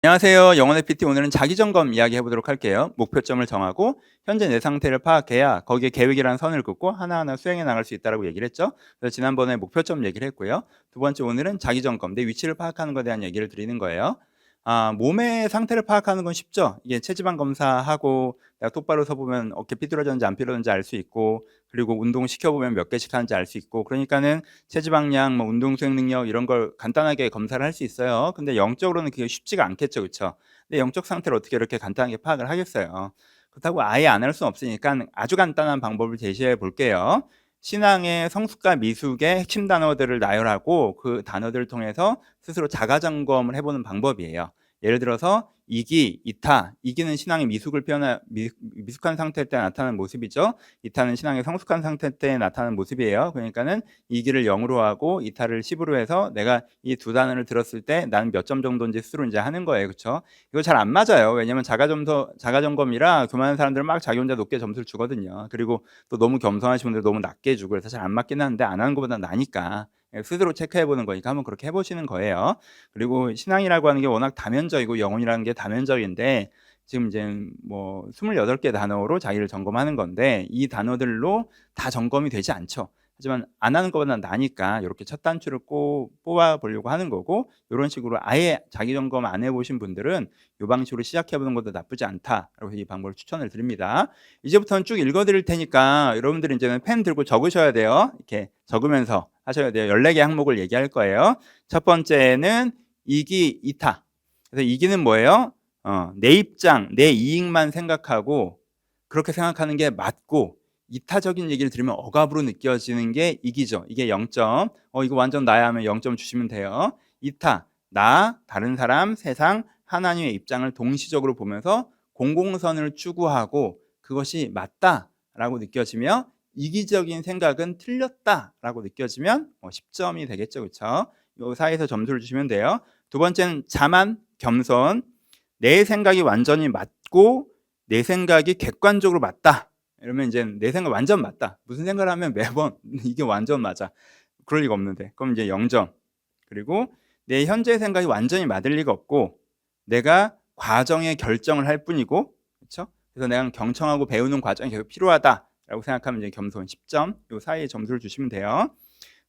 안녕하세요. 영어의 PT 오늘은 자기점검 이야기 해보도록 할게요. 목표점을 정하고 현재 내 상태를 파악해야 거기에 계획이라는 선을 긋고 하나하나 수행해 나갈 수 있다고 얘기를 했죠. 그래서 지난번에 목표점 얘기를 했고요. 두 번째 오늘은 자기점검, 내 위치를 파악하는 것에 대한 얘기를 드리는 거예요. 몸의 상태를 파악하는 건 쉽죠. 이게 체지방 검사하고 내가 똑바로 서보면 어깨 삐뚤어졌는지 안 삐뚤어졌는지 알 수 있고, 그리고 운동 시켜보면 몇 개씩 하는지 알 수 있고, 그러니까는 체지방량, 뭐 운동 수행 능력 이런 걸 간단하게 검사를 할 수 있어요. 근데 영적으로는 그게 쉽지가 않겠죠, 그렇죠? 근데 영적 상태를 어떻게 이렇게 간단하게 파악을 하겠어요? 그렇다고 아예 안 할 수는 없으니까 아주 간단한 방법을 제시해 볼게요. 신앙의 성숙과 미숙의 핵심 단어들을 나열하고 그 단어들을 통해서 스스로 자가 점검을 해보는 방법이에요. 예를 들어서 이기, 이타, 이기는 신앙의 미숙을 표현한 미숙한 상태 때 나타나는 모습이죠. 이타는 신앙의 성숙한 상태 때 나타나는 모습이에요. 그러니까는 이기를 0으로 하고 이타를 10으로 해서 내가 이 두 단어를 들었을 때 나는 몇 점 정도인지 스스로 이제 하는 거예요. 그렇죠? 이거 잘 안 맞아요. 왜냐면 자가 점검이라 교만한 사람들은 막 자기 혼자 높게 점수를 주거든요. 그리고 또 너무 겸손하신 분들 너무 낮게 주고 그래서 잘 안 맞긴 하는데 안 하는 것보다 나니까 스스로 체크해 보는 거니까 한번 그렇게 해보시는 거예요. 그리고 신앙이라고 하는 게 워낙 다면적이고 영혼이라는 게 다면적인데 지금 이제 뭐 28개 단어로 자기를 점검하는 건데 이 단어들로 다 점검이 되지 않죠. 하지만 안 하는 것보다 나니까 이렇게 첫 단추를 꼭 뽑아 보려고 하는 거고, 이런 식으로 아예 자기 점검 안 해보신 분들은 이 방식으로 시작해 보는 것도 나쁘지 않다라고 이 방법을 추천을 드립니다. 이제부터는 쭉 읽어 드릴 테니까 여러분들이 이제는 펜 들고 적으셔야 돼요. 이렇게 적으면서 하셔야 돼요. 14개 항목을 얘기할 거예요. 첫 번째는 이기, 이타. 그래서 이기는 뭐예요? 내 입장, 내 이익만 생각하고 그렇게 생각하는 게 맞고, 이타적인 얘기를 들으면 억압으로 느껴지는 게 이기죠. 이게 0점. 이거 완전 나야 하면 0점 주시면 돼요. 이타, 나, 다른 사람, 세상, 하나님의 입장을 동시적으로 보면서 공공선을 추구하고 그것이 맞다라고 느껴지며, 이기적인 생각은 틀렸다라고 느껴지면 10점이 되겠죠. 그렇죠? 이 사이에서 점수를 주시면 돼요. 두 번째는 자만, 겸손. 내 생각이 완전히 맞고 내 생각이 객관적으로 맞다. 이러면 이제 내 생각 완전 맞다. 무슨 생각을 하면 매번 이게 완전 맞아. 그럴 리가 없는데. 그럼 이제 0점. 그리고 내 현재 생각이 완전히 맞을 리가 없고 내가 과정의 결정을 할 뿐이고, 그렇죠? 그래서 내가 경청하고 배우는 과정이 계속 필요하다라고 생각하면 이제 겸손 10점. 요 사이에 점수를 주시면 돼요.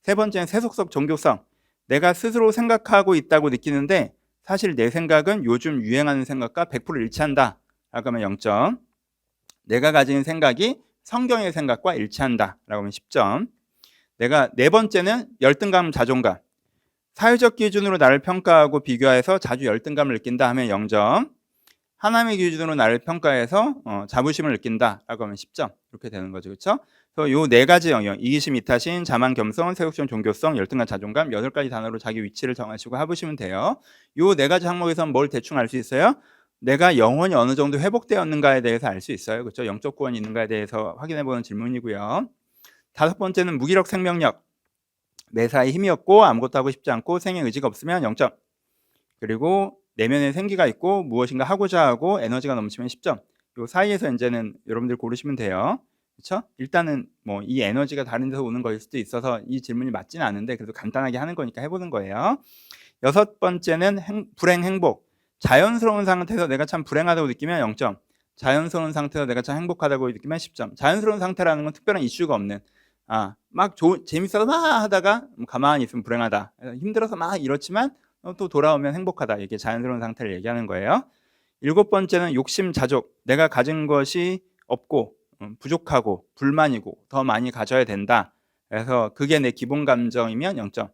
세 번째는 세속적 종교성. 내가 스스로 생각하고 있다고 느끼는데 사실 내 생각은 요즘 유행하는 생각과 100% 일치한다 라고 하면 0점. 내가 가진 생각이 성경의 생각과 일치한다 라고 하면 10점. 네 번째는 열등감, 자존감. 사회적 기준으로 나를 평가하고 비교해서 자주 열등감을 느낀다 하면 0점. 하나님의 기준으로 나를 평가해서 자부심을 느낀다라고 하면 10점. 이렇게 되는 거죠. 그렇죠? 그래서 요 네 가지 영역, 이기심, 이타심, 자만, 겸손, 세속적 종교성, 열등감, 자존감, 8가지 단어로 자기 위치를 정하시고 해보시면 돼요. 요 네 가지 항목에서는 뭘 대충 알 수 있어요? 내가 영혼이 어느 정도 회복되었는가에 대해서 알 수 있어요. 그렇죠? 영적 구원이 있는가에 대해서 확인해보는 질문이고요. 다섯 번째는 무기력 생명력. 매사에 힘이 없고 아무것도 하고 싶지 않고 생의 의지가 없으면 0점. 그리고 내면에 생기가 있고 무엇인가 하고자 하고 에너지가 넘치면 10점. 요 사이에서 이제는 여러분들 고르시면 돼요. 그렇죠? 일단은 뭐 이 에너지가 다른 데서 오는 거일 수도 있어서 이 질문이 맞지는 않은데 그래도 간단하게 하는 거니까 해보는 거예요. 여섯 번째는 불행 행복. 자연스러운 상태에서 내가 참 불행하다고 느끼면 0점. 자연스러운 상태에서 내가 참 행복하다고 느끼면 10점. 자연스러운 상태라는 건 특별한 이슈가 없는, 막 재밌어서 막 하다가 가만히 있으면 불행하다, 힘들어서 막 이렇지만 또 돌아오면 행복하다. 이게 자연스러운 상태를 얘기하는 거예요. 일곱 번째는 욕심, 자족. 내가 가진 것이 없고 부족하고 불만이고 더 많이 가져야 된다. 그래서 그게 내 기본 감정이면 0점.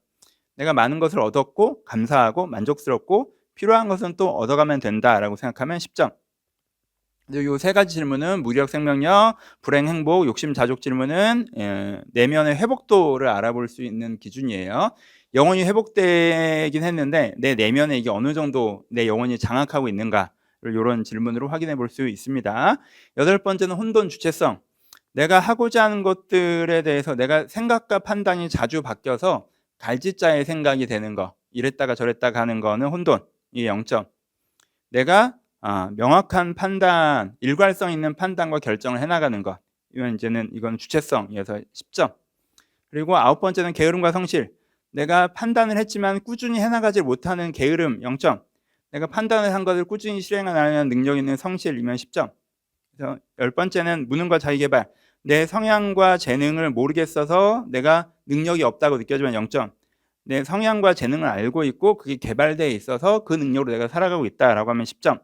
내가 많은 것을 얻었고 감사하고 만족스럽고 필요한 것은 또 얻어가면 된다라고 생각하면 10점. 이 세 가지 질문은 무력, 생명력, 불행, 행복, 욕심, 자족 질문은 내면의 회복도를 알아볼 수 있는 기준이에요. 영혼이 회복되긴 했는데 내 내면에 이게 어느 정도 내 영혼이 장악하고 있는가, 이런 질문으로 확인해 볼 수 있습니다. 여덟 번째는 혼돈, 주체성. 내가 하고자 하는 것들에 대해서 내가 생각과 판단이 자주 바뀌어서 갈짓자의 생각이 되는 거, 이랬다가 저랬다가 하는 거는 혼돈, 이게 0점. 내가 명확한 판단, 일관성 있는 판단과 결정을 해나가는 것, 이건 주체성이어서 10점. 그리고 아홉 번째는 게으름과 성실. 내가 판단을 했지만 꾸준히 해나가지 못하는 게으름 0점. 내가 판단을 한 것을 꾸준히 실행하는 능력 있는 성실이면 10점. 그래서 10번째는 무능과 자기개발. 내 성향과 재능을 모르겠어서 내가 능력이 없다고 느껴지면 0점. 내 성향과 재능을 알고 있고 그게 개발되어 있어서 그 능력으로 내가 살아가고 있다라고 하면 10점.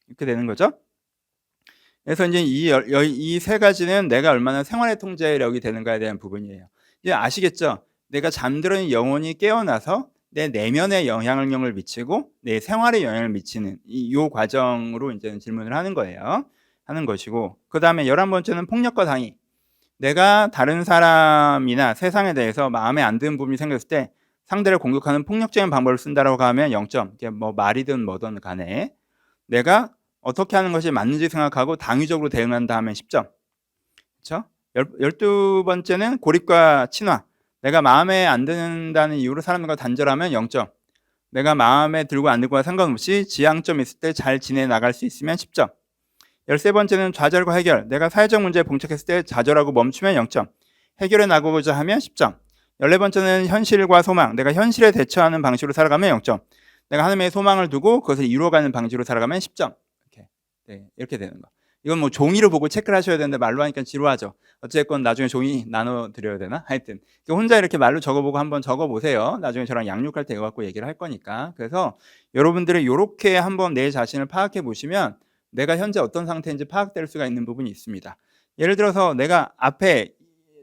이렇게 되는 거죠. 그래서 이제 이 세 가지는 내가 얼마나 생활의 통제력이 되는가에 대한 부분이에요. 이제 아시겠죠? 내가 잠들은 영혼이 깨어나서 내 내면에 영향을 미치고 내 생활에 영향을 미치는 요 과정으로 이제 질문을 하는 거예요. 하는 것이고, 그 다음에 11번째는 폭력과 당위. 내가 다른 사람이나 세상에 대해서 마음에 안 드는 부분이 생겼을 때 상대를 공격하는 폭력적인 방법을 쓴다라고 하면 0점. 이게 뭐 말이든 뭐든 간에 내가 어떻게 하는 것이 맞는지 생각하고 당위적으로 대응한다 하면 10점. 그렇죠? 12번째는 고립과 친화. 내가 마음에 안 든다는 이유로 사람들과 단절하면 0점. 내가 마음에 들고 안 들고와 상관없이 지향점 있을 때 잘 지내 나갈 수 있으면 10점. 13번째는 좌절과 해결. 내가 사회적 문제에 봉착했을 때 좌절하고 멈추면 0점. 해결해 나가고자 하면 10점. 14번째는 현실과 소망. 내가 현실에 대처하는 방식으로 살아가면 0점. 내가 하나님의 소망을 두고 그것을 이루어가는 방식으로 살아가면 10점. 이렇게 되는 거. 이건 뭐 종이로 보고 체크를 하셔야 되는데 말로 하니까 지루하죠. 어쨌건 나중에 종이 나눠드려야 되나? 하여튼 혼자 이렇게 말로 적어보고 한번 적어보세요. 나중에 저랑 양육할 때 이거 갖고 얘기를 할 거니까. 그래서 여러분들이 이렇게 한번 내 자신을 파악해 보시면 내가 현재 어떤 상태인지 파악될 수가 있는 부분이 있습니다. 예를 들어서 내가 앞에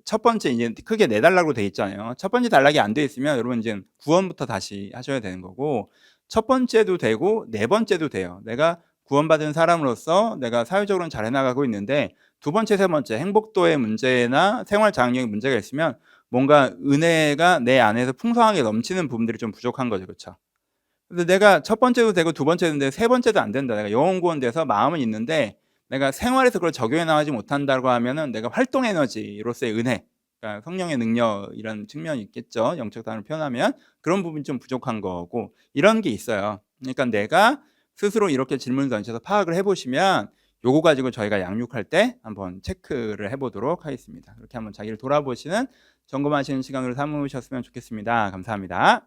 첫 번째 이제 크게 내달라고 돼 있잖아요. 첫 번째 단락이 안 돼 있으면 여러분 이제 구원부터 다시 하셔야 되는 거고, 첫 번째도 되고 네 번째도 돼요. 내가 구원받은 사람으로서 내가 사회적으로는 잘 해나가고 있는데 두 번째, 세 번째 행복도의 문제나 생활 장악력의 문제가 있으면 뭔가 은혜가 내 안에서 풍성하게 넘치는 부분들이 좀 부족한 거죠. 그렇죠? 근데 내가 첫 번째도 되고 두 번째도 되는데 세 번째도 안 된다. 내가 영혼 구원돼서 마음은 있는데 내가 생활에서 그걸 적용해 나가지 못한다고 하면은 내가 활동 에너지로서의 은혜, 그러니까 성령의 능력 이런 측면이 있겠죠. 영적 단어로 표현하면 그런 부분이 좀 부족한 거고, 이런 게 있어요. 그러니까 내가 스스로 이렇게 질문을 던져서 파악을 해보시면 요거 가지고 저희가 양육할 때 한번 체크를 해보도록 하겠습니다. 그렇게 한번 자기를 돌아보시는 점검하시는 시간으로 삼으셨으면 좋겠습니다. 감사합니다.